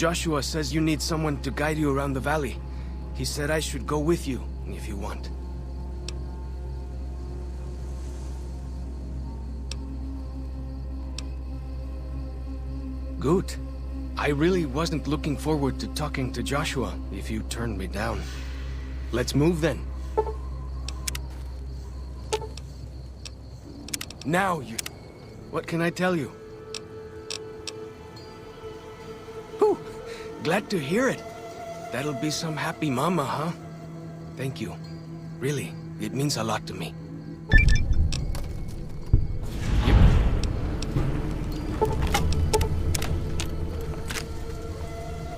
Joshua says you need someone to guide you around the valley. He said I should go with you, if you want. Good. I really wasn't looking forward to talking to Joshua if you turned me down. Let's move then. Now you... What can I tell you? Whew, glad to hear it. That'll be some happy mama, huh? Thank you. Really, it means a lot to me.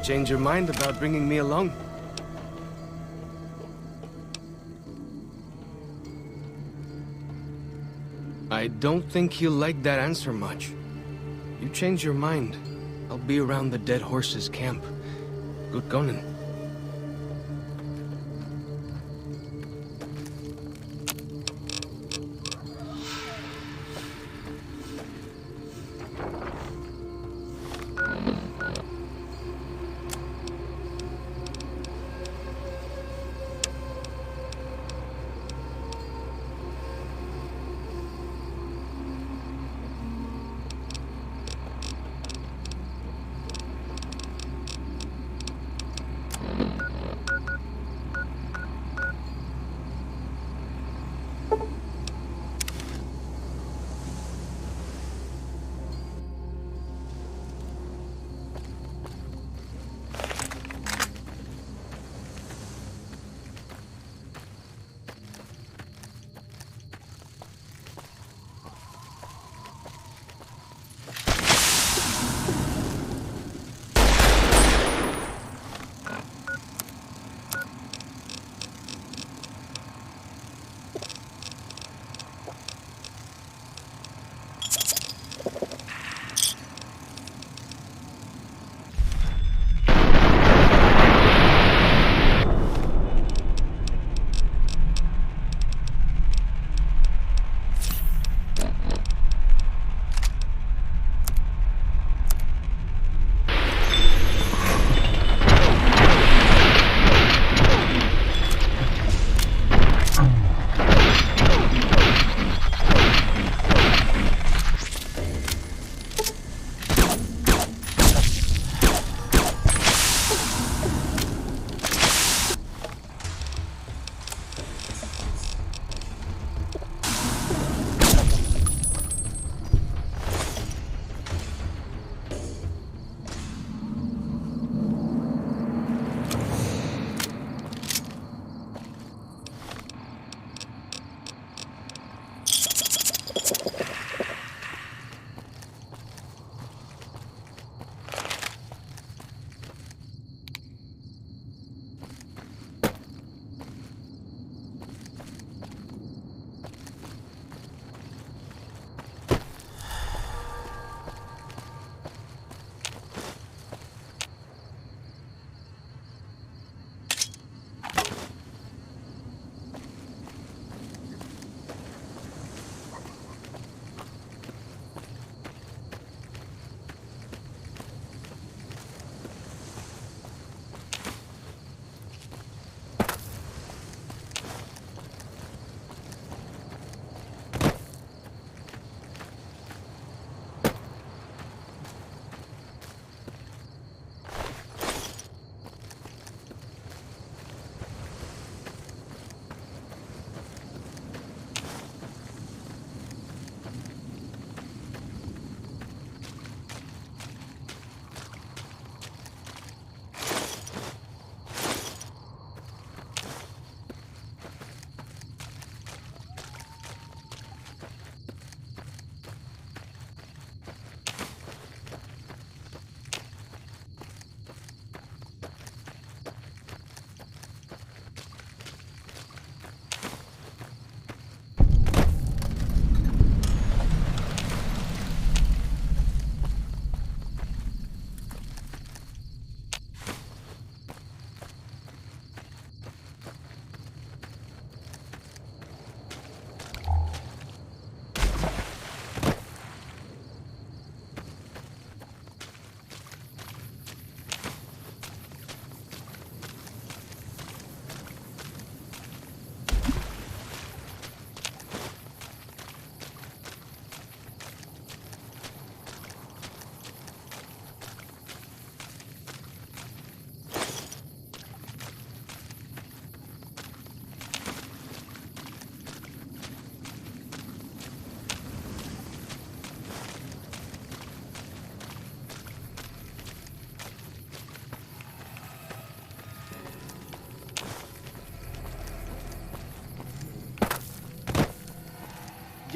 Change your mind about bringing me along? I don't think he'll like that answer much. You change your mind, I'll be around the dead horse's camp. Good going.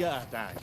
Gatan.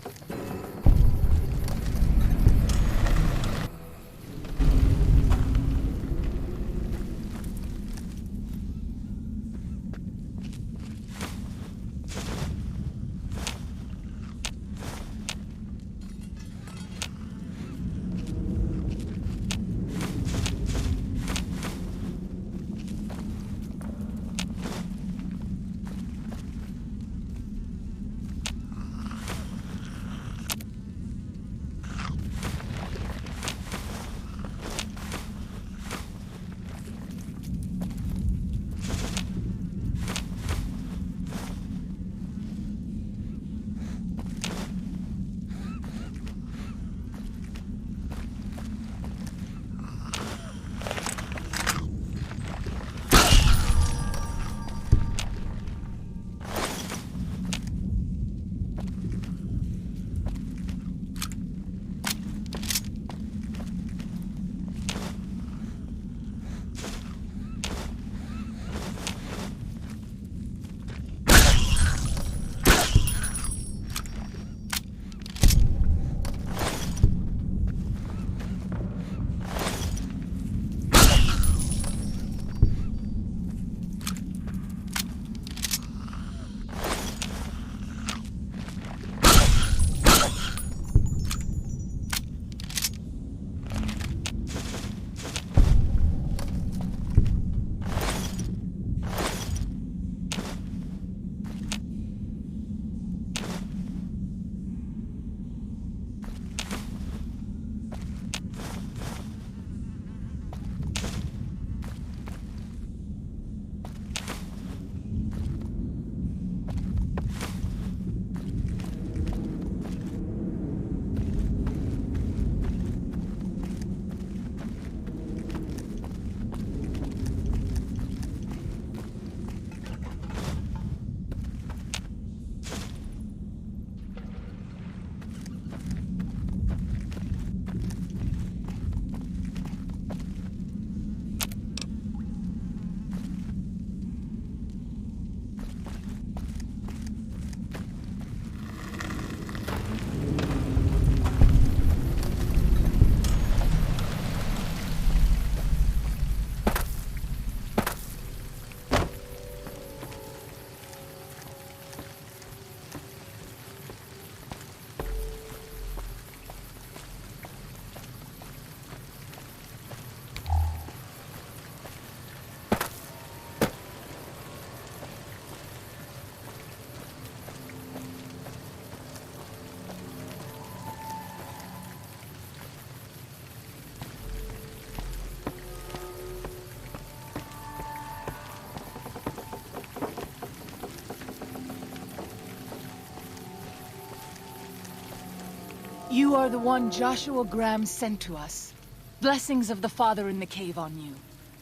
You are the one Joshua Graham sent to us. Blessings of the Father in the cave on you.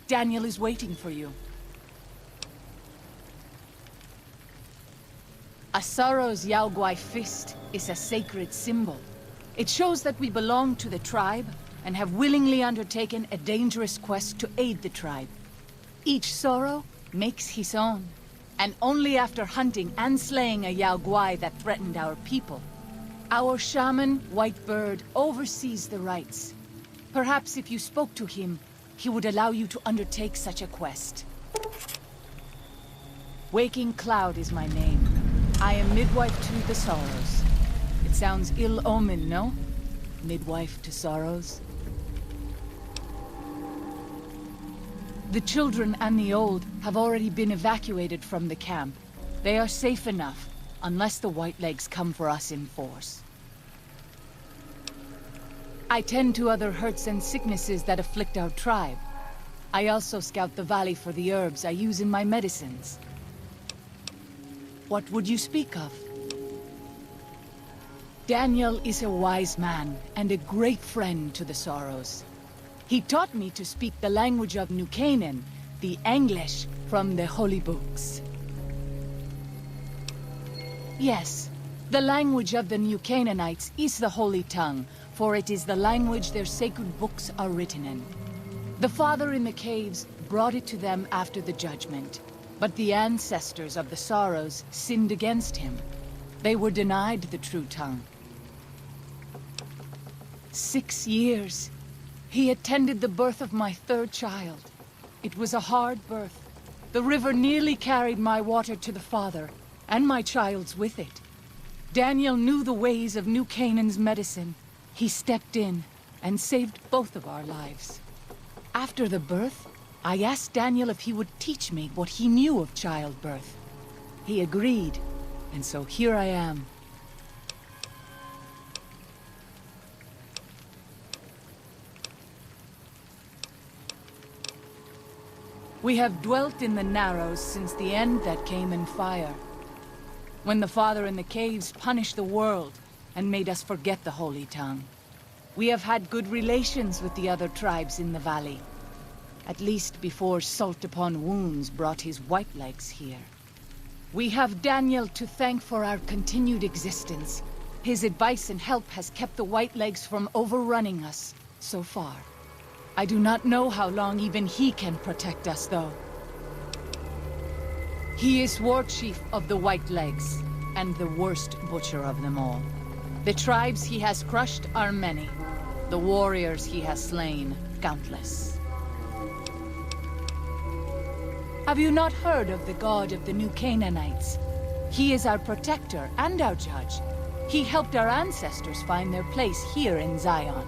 Daniel is waiting for you. Asaro's Yaoguai fist is a sacred symbol. It shows that we belong to the tribe and have willingly undertaken a dangerous quest to aid the tribe. Each sorrow makes his own, and only after hunting and slaying a Yaoguai that threatened our people. Our shaman, White Bird, oversees the rites. Perhaps if you spoke to him, he would allow you to undertake such a quest. Waking Cloud is my name. I am midwife to the sorrows. It sounds ill-omened, no? Midwife to sorrows. The children and the old have already been evacuated from the camp. They are safe enough, unless the Whitelegs come for us in force. I tend to other hurts and sicknesses that afflict our tribe. I also scout the valley for the herbs I use in my medicines. What would you speak of? Daniel is a wise man and a great friend to the Sorrows. He taught me to speak the language of New Canaan, the English from the holy books. Yes, the language of the New Canaanites is the holy tongue, for it is the language their sacred books are written in. The Father in the caves brought it to them after the judgment, but the ancestors of the Sorrows sinned against him. They were denied the true tongue. 6 years. He attended the birth of my 3rd child. It was a hard birth. The river nearly carried my water to the father, and my child's with it. Daniel knew the ways of New Canaan's medicine. He stepped in and saved both of our lives. After the birth, I asked Daniel if he would teach me what he knew of childbirth. He agreed, and so here I am. We have dwelt in the Narrows since the end that came in fire. When the Father in the caves punished the world and made us forget the Holy Tongue. We have had good relations with the other tribes in the valley. At least before Salt Upon Wounds brought his Whitelegs here. We have Daniel to thank for our continued existence. His advice and help has kept the Whitelegs from overrunning us so far. I do not know how long even he can protect us, though. He is war chief of the Whitelegs, and the worst butcher of them all. The tribes he has crushed are many. The warriors he has slain, countless. Have you not heard of the god of the New Canaanites? He is our protector and our judge. He helped our ancestors find their place here in Zion.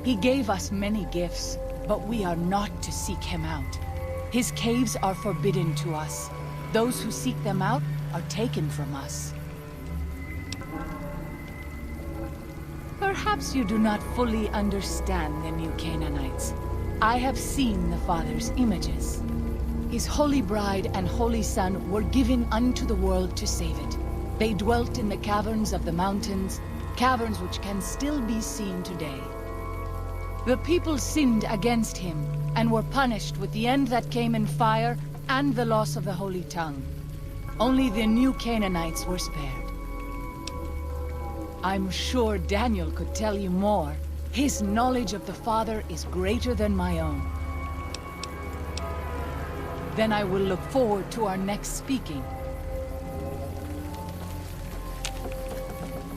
He gave us many gifts, but we are not to seek him out. His caves are forbidden to us. Those who seek them out are taken from us. Perhaps you do not fully understand the New Canaanites. I have seen the Father's images. His holy bride and holy son were given unto the world to save it. They dwelt in the caverns of the mountains, caverns which can still be seen today. The people sinned against him, and were punished with the end that came in fire and the loss of the Holy Tongue. Only the New Canaanites were spared. I'm sure Daniel could tell you more. His knowledge of the Father is greater than my own. Then I will look forward to our next speaking.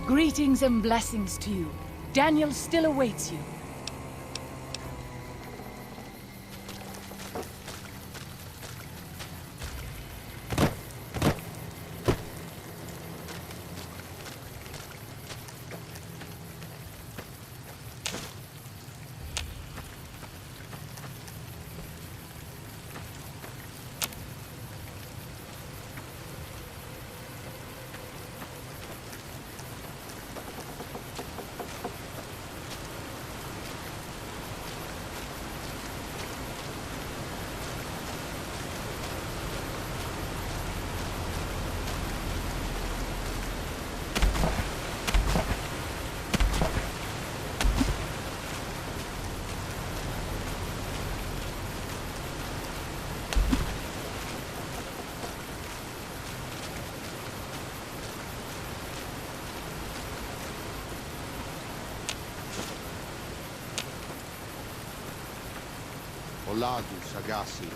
Greetings and blessings to you. Daniel still awaits you. Oladus Agassi.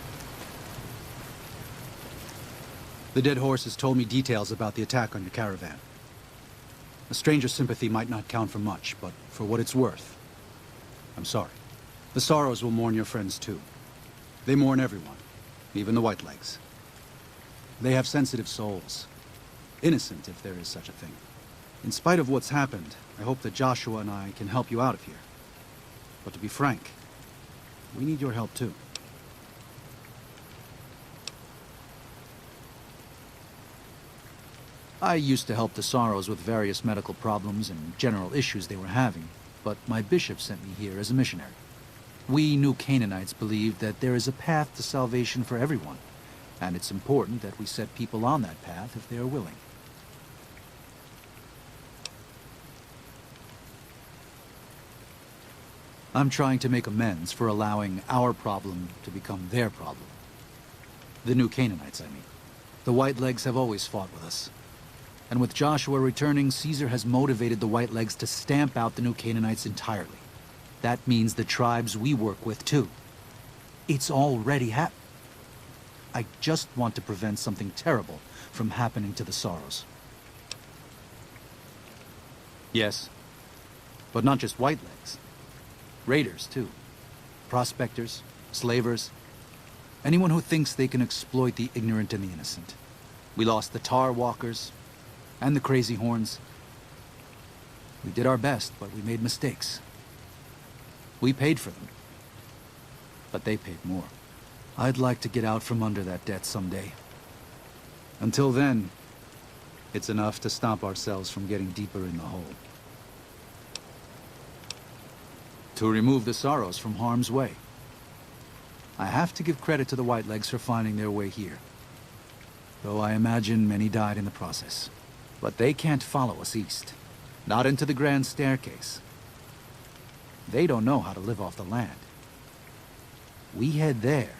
The dead horse has told me details about the attack on your caravan. A stranger's sympathy might not count for much, but for what it's worth, I'm sorry. The Sorrows will mourn your friends too. They mourn everyone, even the Whitelegs. They have sensitive souls. Innocent, if there is such a thing. In spite of what's happened, I hope that Joshua and I can help you out of here. But to be frank, we need your help too. I used to help the Sorrows with various medical problems and general issues they were having, but my bishop sent me here as a missionary. We New Canaanites believe that there is a path to salvation for everyone, and it's important that we set people on that path if they are willing. I'm trying to make amends for allowing our problem to become their problem. The New Canaanites, I mean. The Whitelegs have always fought with us. And with Joshua returning, Caesar has motivated the Whitelegs to stamp out the New Canaanites entirely. That means the tribes we work with, too. It's already happened. I just want to prevent something terrible from happening to the Sorrows. Yes. But not just whitelegs. Raiders, too. Prospectors, slavers. Anyone who thinks they can exploit the ignorant and the innocent. We lost the tar walkers and the crazy horns. We did our best, but we made mistakes. We paid for them. But they paid more. I'd like to get out from under that debt someday. Until then, it's enough to stop ourselves from getting deeper in the hole. To remove the sorrows from harm's way. I have to give credit to the Whitelegs for finding their way here. Though I imagine many died in the process. But they can't follow us east. Not into the Grand Staircase. They don't know how to live off the land. We head there.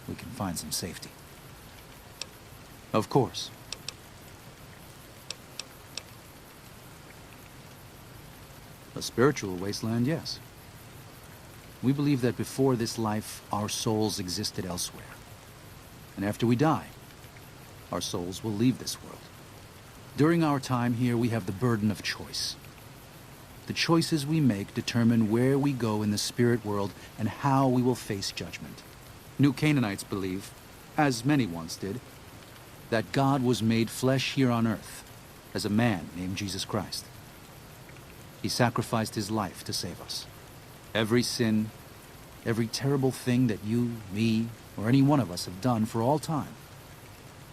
We can find some safety. Of course. A spiritual wasteland, yes. We believe that before this life, our souls existed elsewhere. And after we die, our souls will leave this world. During our time here, we have the burden of choice. The choices we make determine where we go in the spirit world and how we will face judgment. New Canaanites believe, as many once did, that God was made flesh here on earth as a man named Jesus Christ. He sacrificed his life to save us. Every sin, every terrible thing that you, me, or any one of us have done for all time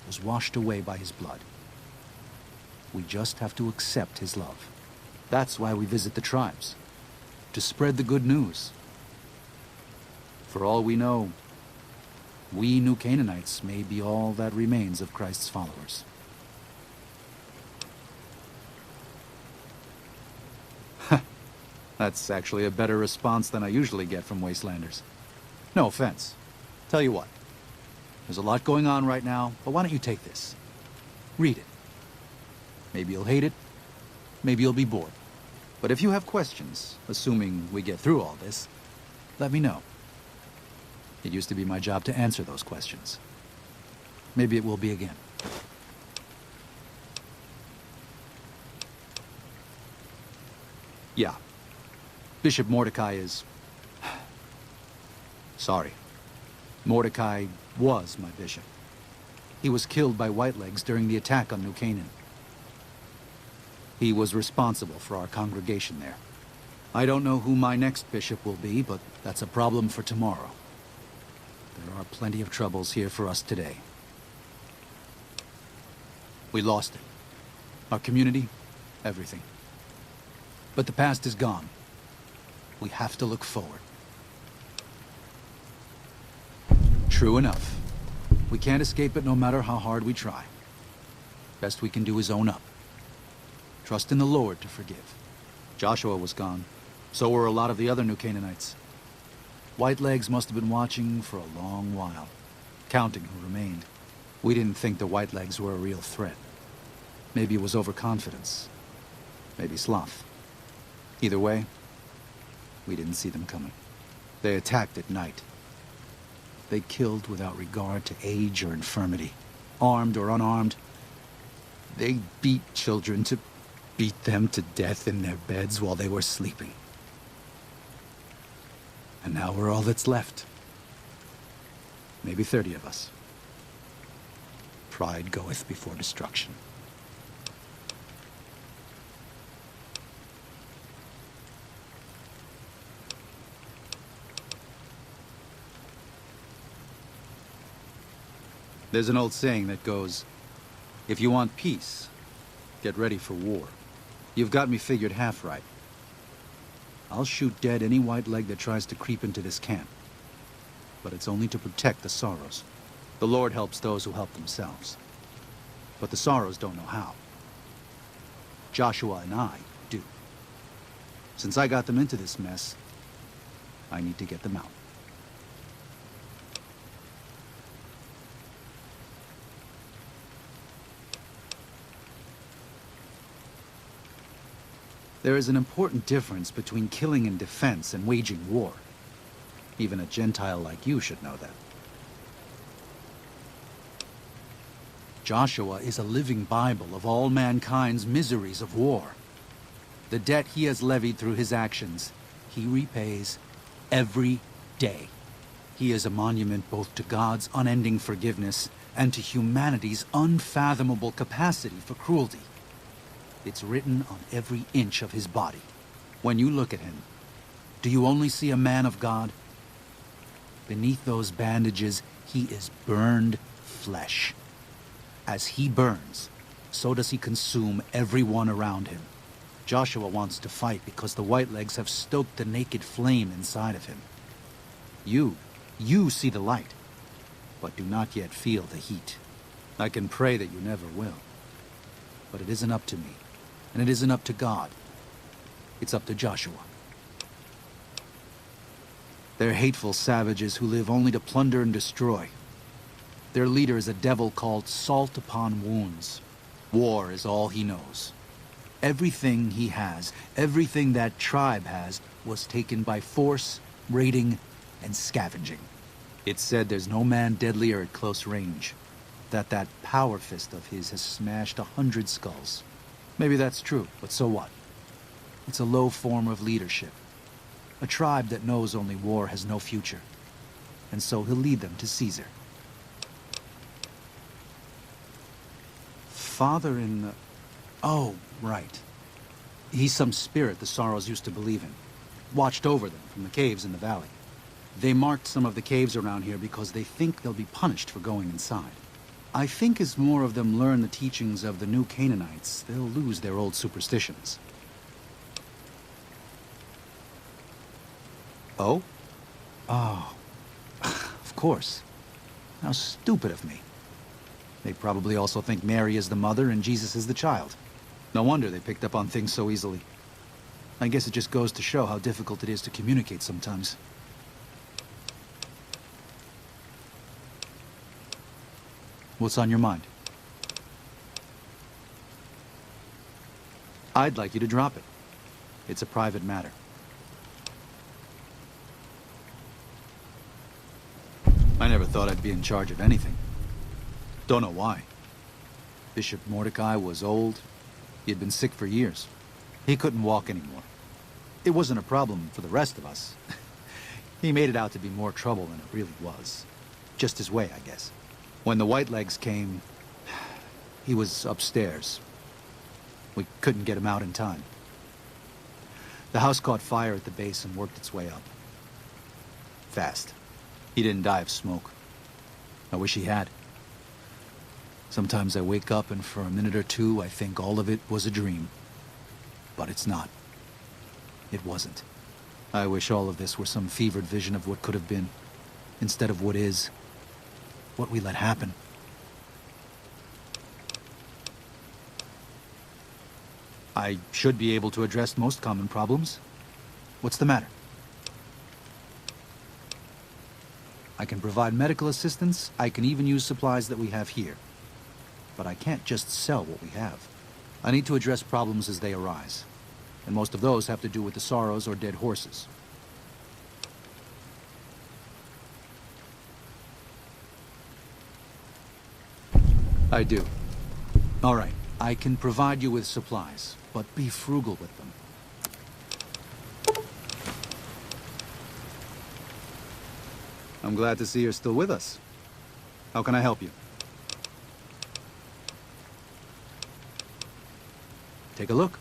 was washed away by his blood. We just have to accept his love. That's why we visit the tribes, to spread the good news. For all we know, we New Canaanites may be all that remains of Christ's followers. That's actually a better response than I usually get from Wastelanders. No offense. Tell you what, there's a lot going on right now, but why don't you take this? Read it. Maybe you'll hate it, maybe you'll be bored. But if you have questions, assuming we get through all this, let me know. It used to be my job to answer those questions. Maybe it will be again. Yeah. Bishop Mordecai is... Sorry. Mordecai was my bishop. He was killed by Whitelegs during the attack on New Canaan. He was responsible for our congregation there. I don't know who my next bishop will be, but that's a problem for tomorrow. There are plenty of troubles here for us today. We lost it. Our community, everything. But the past is gone. We have to look forward. True enough. We can't escape it no matter how hard we try. Best we can do is own up. Trust in the Lord to forgive. Joshua was gone. So were a lot of the other New Canaanites. Whitelegs must have been watching for a long while, counting who remained. We didn't think the Whitelegs were a real threat. Maybe it was overconfidence. Maybe sloth. Either way, we didn't see them coming. They attacked at night. They killed without regard to age or infirmity, armed or unarmed. They beat children to beat them to death in their beds while they were sleeping. And now we're all that's left. Maybe 30 of us. Pride goeth before destruction. There's an old saying that goes, if you want peace, get ready for war. You've got me figured half right. I'll shoot dead any white-leg that tries to creep into this camp. But it's only to protect the Sorrows. The Lord helps those who help themselves. But the Sorrows don't know how. Joshua and I do. Since I got them into this mess, I need to get them out. There is an important difference between killing in defense and waging war. Even a Gentile like you should know that. Joshua is a living Bible of all mankind's miseries of war. The debt he has levied through his actions, he repays every day. He is a monument both to God's unending forgiveness and to humanity's unfathomable capacity for cruelty. It's written on every inch of his body. When you look at him, do you only see a man of God? Beneath those bandages, he is burned flesh. As he burns, so does he consume everyone around him. Joshua wants to fight because the Whitelegs have stoked the naked flame inside of him. You see the light, but do not yet feel the heat. I can pray that you never will. But it isn't up to me, and it isn't up to God. It's up to Joshua. They're hateful savages who live only to plunder and destroy. Their leader is a devil called Salt Upon Wounds. War is all he knows. Everything he has, everything that tribe has, was taken by force, raiding, and scavenging. It's said there's no man deadlier at close range. That power fist of his has smashed 100 skulls. Maybe that's true, but so what? It's a low form of leadership. A tribe that knows only war has no future. And so he'll lead them to Caesar. Father in the... Oh, right. He's some spirit the Sorrows used to believe in. Watched over them from the caves in the valley. They marked some of the caves around here because they think they'll be punished for going inside. I think as more of them learn the teachings of the new Canaanites, they'll lose their old superstitions. Oh? Oh. Of course. How stupid of me. They probably also think Mary is the mother and Jesus is the child. No wonder they picked up on things so easily. I guess it just goes to show how difficult it is to communicate sometimes. What's on your mind? I'd like you to drop it. It's a private matter. I never thought I'd be in charge of anything. Don't know why. Bishop Mordecai was old. He had been sick for years. He couldn't walk anymore. It wasn't a problem for the rest of us. He made it out to be more trouble than it really was. Just his way, I guess. When the Whitelegs came, he was upstairs. We couldn't get him out in time. The house caught fire at the base and worked its way up. Fast. He didn't die of smoke. I wish he had. Sometimes I wake up and for a minute or two I think all of it was a dream. But it's not. It wasn't. I wish all of this were some fevered vision of what could have been, instead of what is, what we let happen. I should be able to address most common problems. What's the matter? I can provide medical assistance. I can even use supplies that we have here. But I can't just sell what we have. I need to address problems as they arise. And most of those have to do with the Sorrows or dead horses. I do. All right. I can provide you with supplies, but be frugal with them. I'm glad to see you're still with us. How can I help you? Take a look.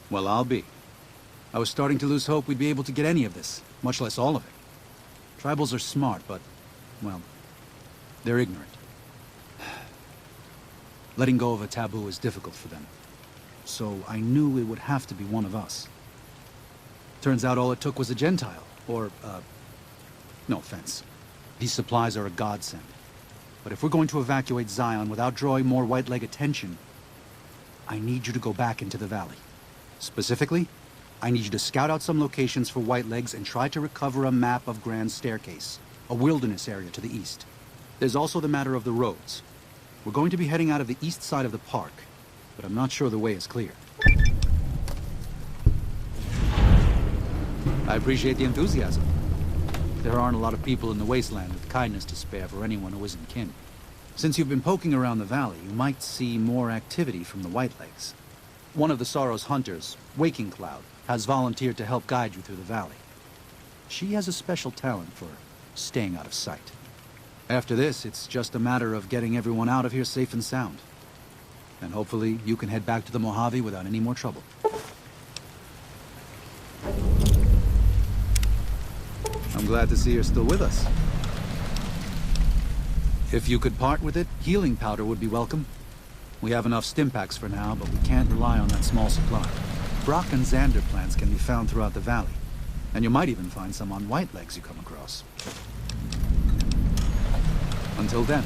Well, I'll be. I was starting to lose hope we'd be able to get any of this, much less all of it. Tribals are smart, but, well, they're ignorant. Letting go of a taboo is difficult for them. So I knew it would have to be one of us. Turns out all it took was a Gentile, or, no offense. These supplies are a godsend. But if we're going to evacuate Zion without drawing more Whiteleg attention, I need you to go back into the valley. Specifically, I need you to scout out some locations for Whitelegs and try to recover a map of Grand Staircase, a wilderness area to the east. There's also the matter of the roads. We're going to be heading out of the east side of the park, but I'm not sure the way is clear. I appreciate the enthusiasm. there aren't a lot of people in the wasteland with kindness to spare for anyone who isn't kin. Since you've been poking around the valley, you might see more activity from the Whitelegs. One of the Sorrow's hunters, Waking Cloud, has volunteered to help guide you through the valley. She has a special talent for staying out of sight. After this, it's just a matter of getting everyone out of here safe and sound. And hopefully, you can head back to the Mojave without any more trouble. I'm glad to see you're still with us. If you could part with it, healing powder would be welcome. We have enough stim packs for now, but we can't rely on that small supply. Brock and Xander plants can be found throughout the valley, and you might even find some on Whitelegs you come across. Until then.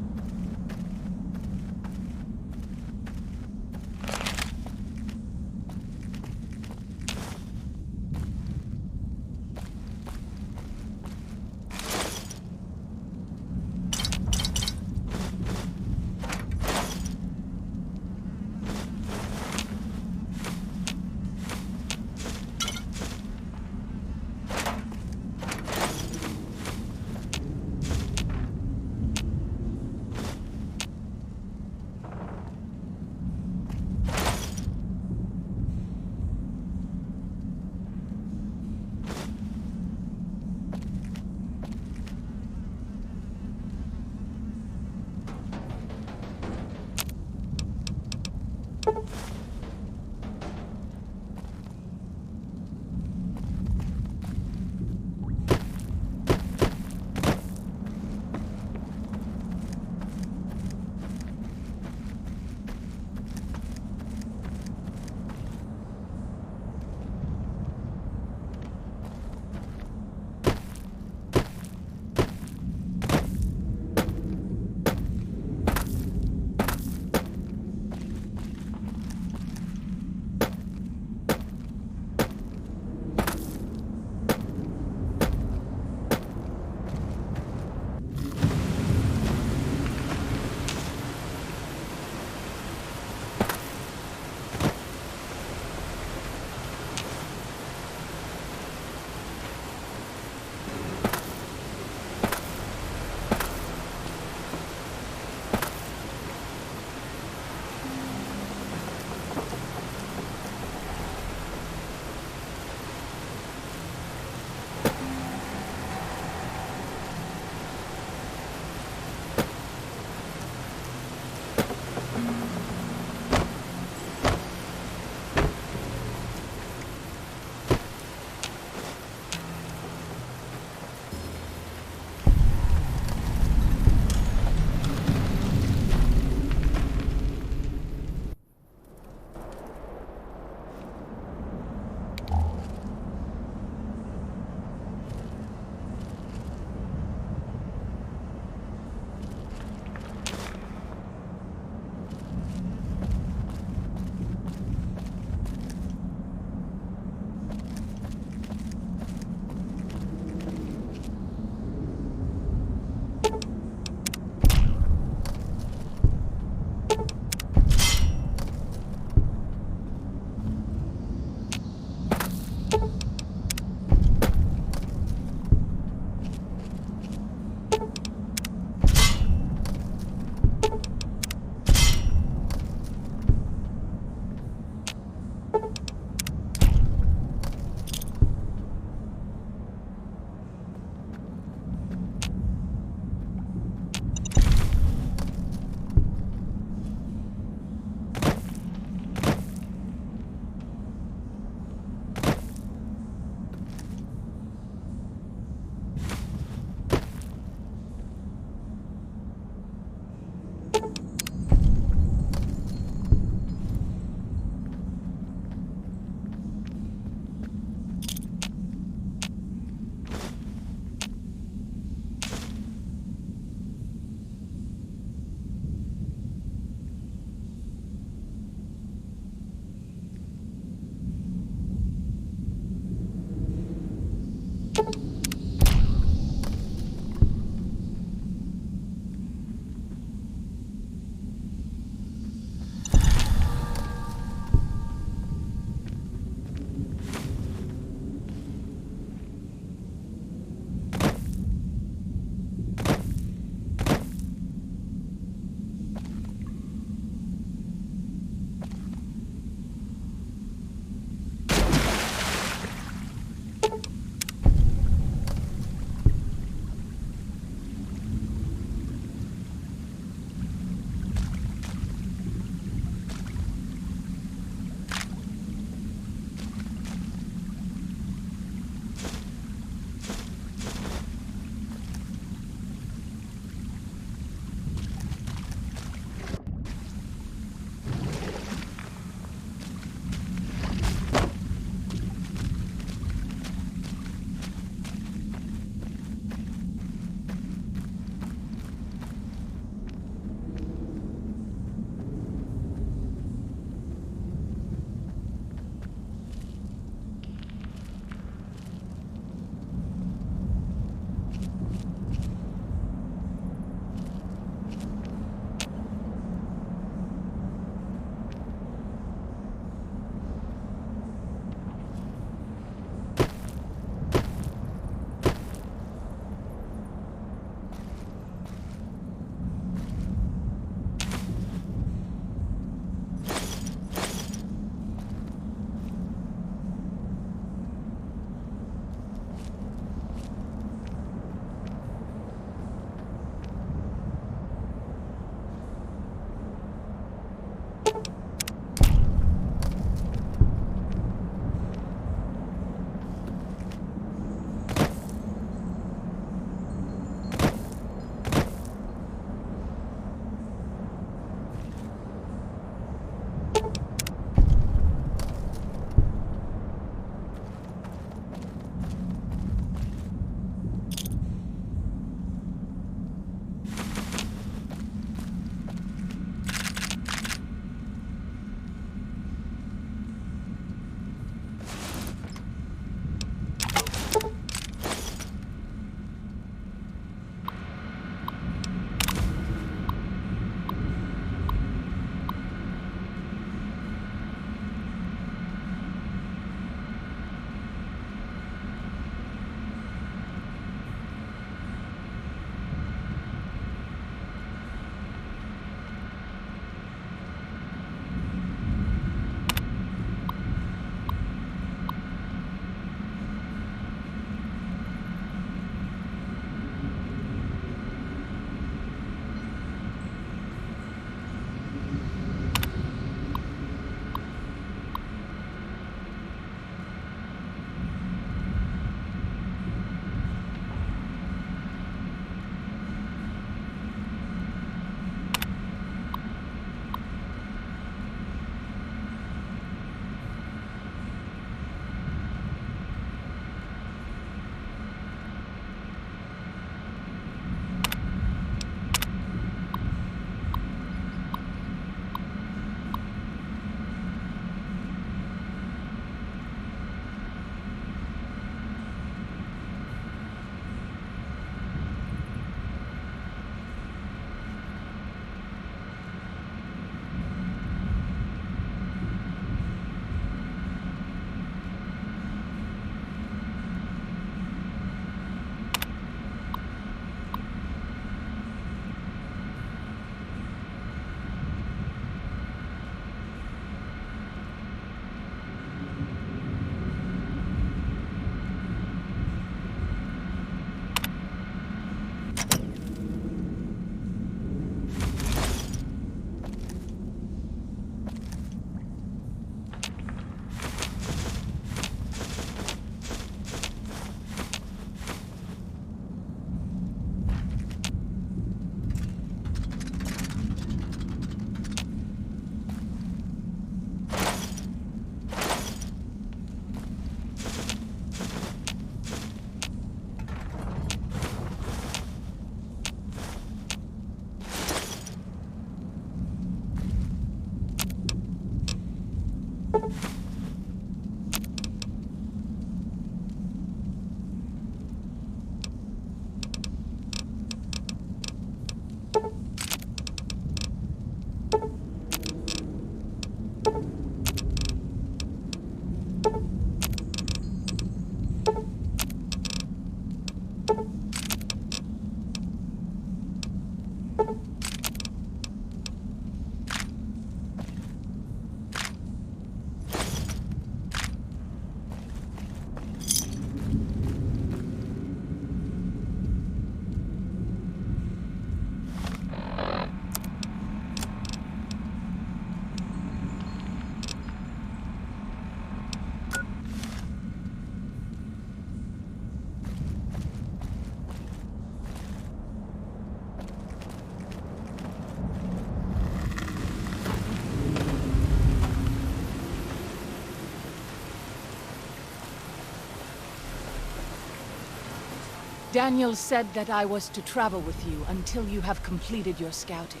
Daniel said that I was to travel with you until you have completed your scouting.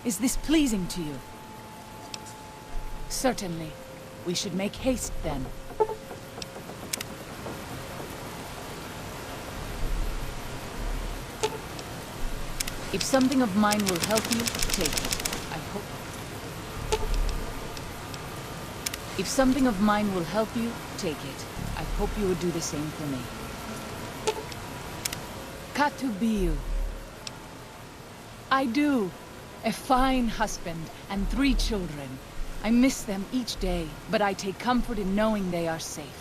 Is this pleasing to you? Certainly. We should make haste then. If something of mine will help you, take it. I hope... If something of mine will help you, take it. I hope you would do the same for me. Katubiu. I do. A fine husband and 3 children. I miss them each day, but I take comfort in knowing they are safe.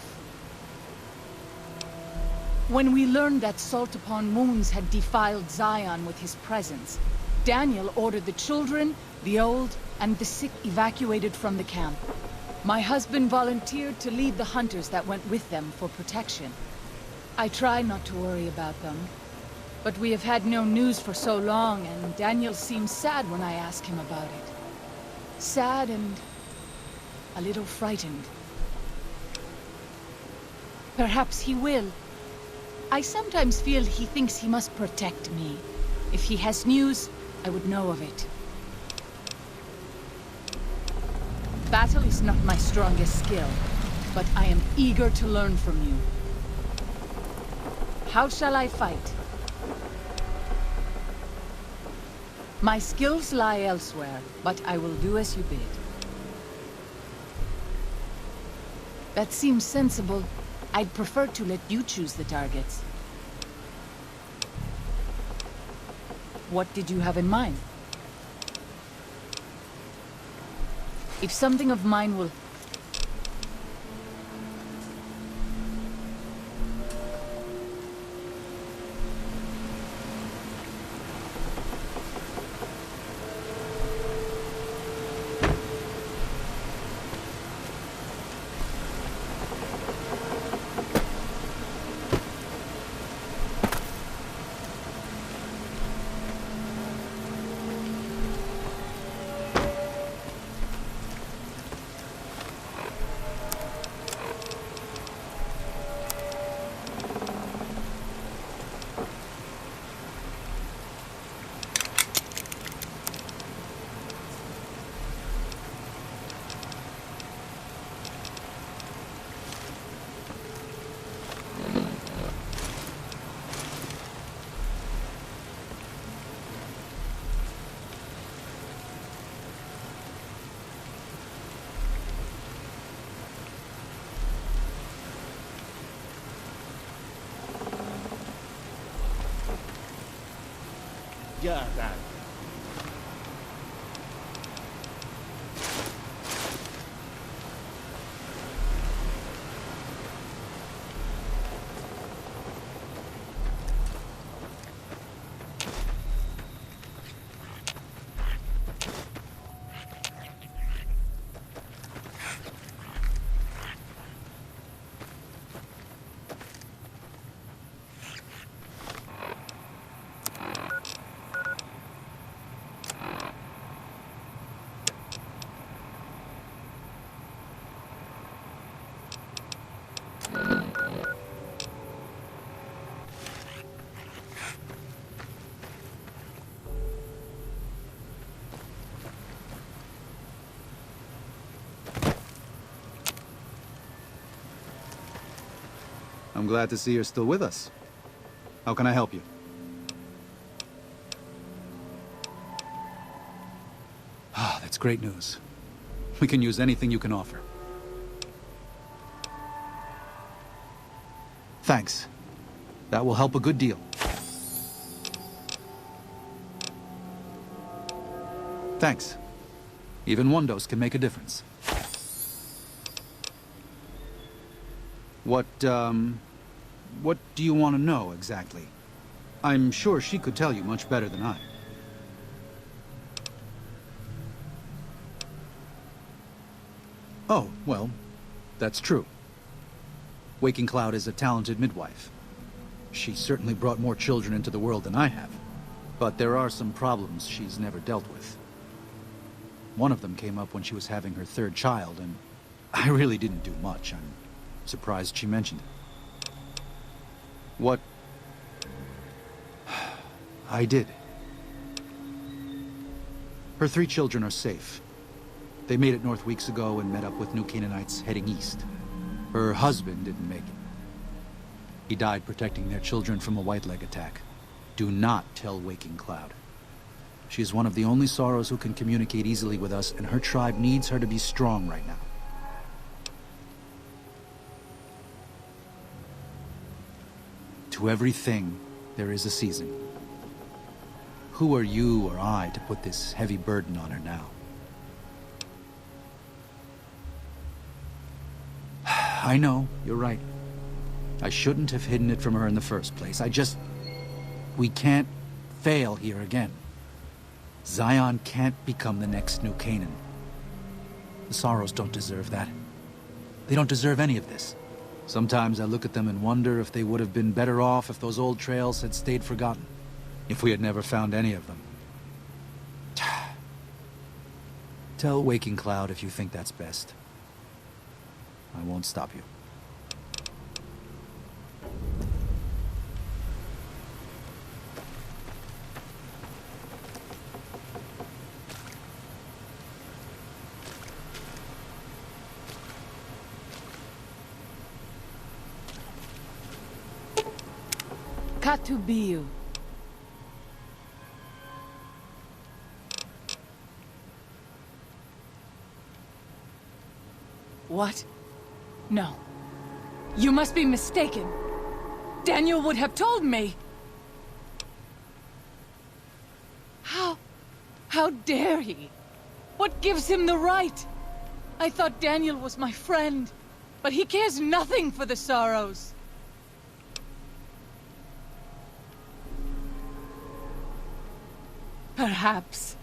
When we learned that Salt Upon Wounds had defiled Zion with his presence, Daniel ordered the children, the old, and the sick evacuated from the camp. My husband volunteered to lead the hunters that went with them for protection. I try not to worry about them. But we have had no news for so long, and Daniel seems sad when I ask him about it. Sad and a little frightened. Perhaps he will. I sometimes feel he thinks he must protect me. If he has news, I would know of it. Battle is not my strongest skill, but I am eager to learn from you. How shall I fight? My skills lie elsewhere, but I will do as you bid. That seems sensible. I'd prefer to let you choose the targets. What did you have in mind? If something of mine will... Yeah, that. I'm glad to see you're still with us. How can I help you? Ah, that's great news. We can use anything you can offer. Thanks. That will help a good deal. Thanks. Even one dose can make a difference. What do you want to know exactly? I'm sure she could tell you much better than I. Oh, well, that's true. Waking Cloud is a talented midwife. She certainly brought more children into the world than I have. But there are some problems she's never dealt with. One of them came up when she was having her third child, and I really didn't do much. I'm surprised she mentioned it. What? I did. Her 3 children are safe. They made it north weeks ago and met up with New Canaanites heading east. Her husband didn't make it. He died protecting their children from a white-leg attack. Do not tell Waking Cloud. She is one of the only Sorrows who can communicate easily with us, and her tribe needs her to be strong right now. To everything, there is a season. Who are you or I to put this heavy burden on her now? I know, you're right. I shouldn't have hidden it from her in the first place. We can't fail here again. Zion can't become the next New Canaan. The Sorrows don't deserve that. They don't deserve any of this. Sometimes I look at them and wonder if they would have been better off if those old trails had stayed forgotten. If we had never found any of them. Tell Waking Cloud if you think that's best. I won't stop you. Katubiu. What? No. You must be mistaken. Daniel would have told me. How dare he? What gives him the right? I thought Daniel was my friend, but he cares nothing for the Sorrows. Perhaps.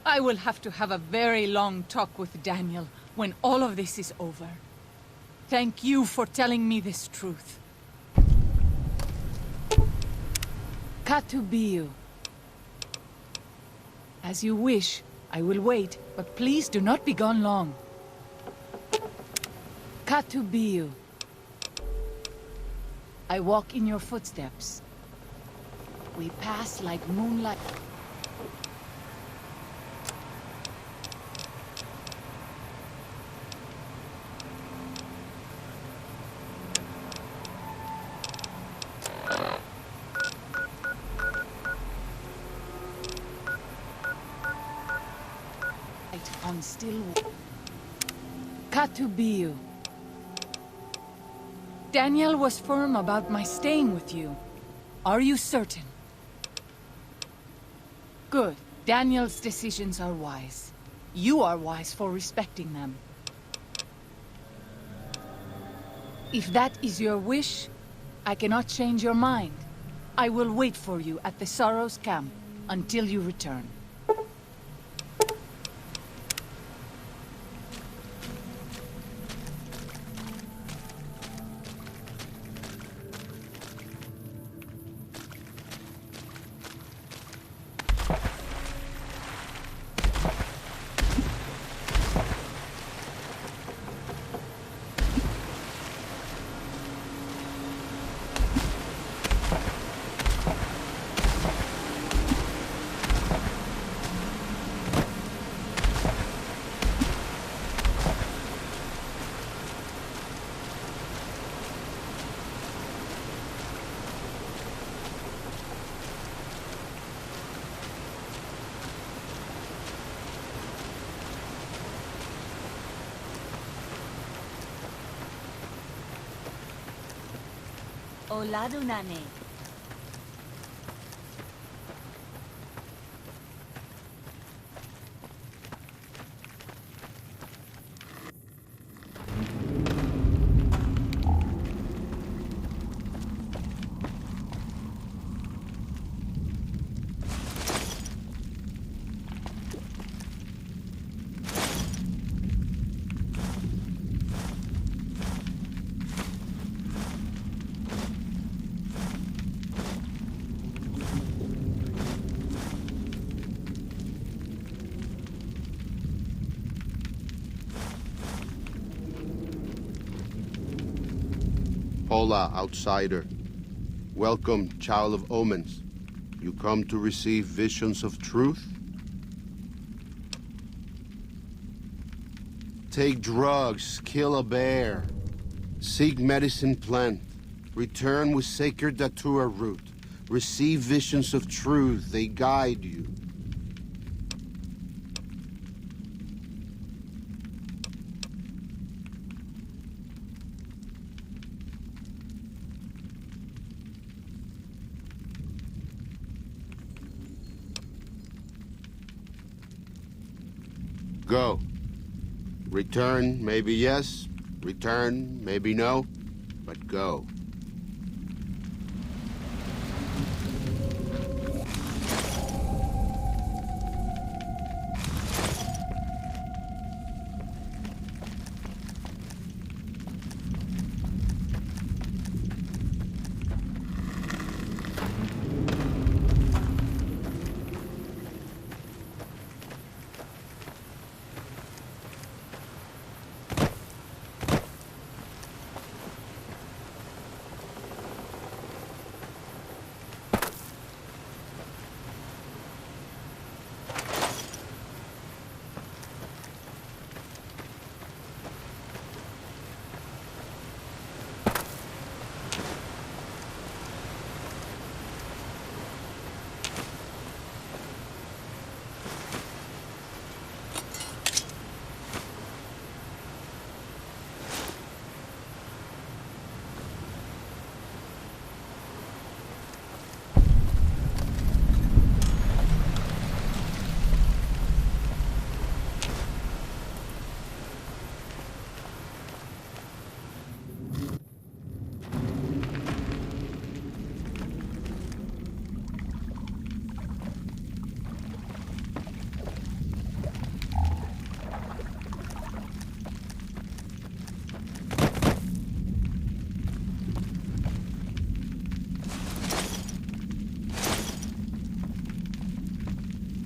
I will have to have a very long talk with Daniel when all of this is over. Thank you for telling me this truth. Katubiu. As you wish, I will wait, but please do not be gone long. Katubiu. I walk in your footsteps. We pass like moonlight. On still. Katubiu. Daniel was firm about my staying with you. Are you certain? Good. Daniel's decisions are wise. You are wise for respecting them. If that is your wish, I cannot change your mind. I will wait for you at the Sorrows camp until you return. Olado nane. Hola, outsider. Welcome, child of omens. You come to receive visions of truth? Take drugs, kill a bear. Seek medicine plant. Return with sacred datura root. Receive visions of truth, they guide you. Go. Return, maybe yes. Return, maybe no. But go.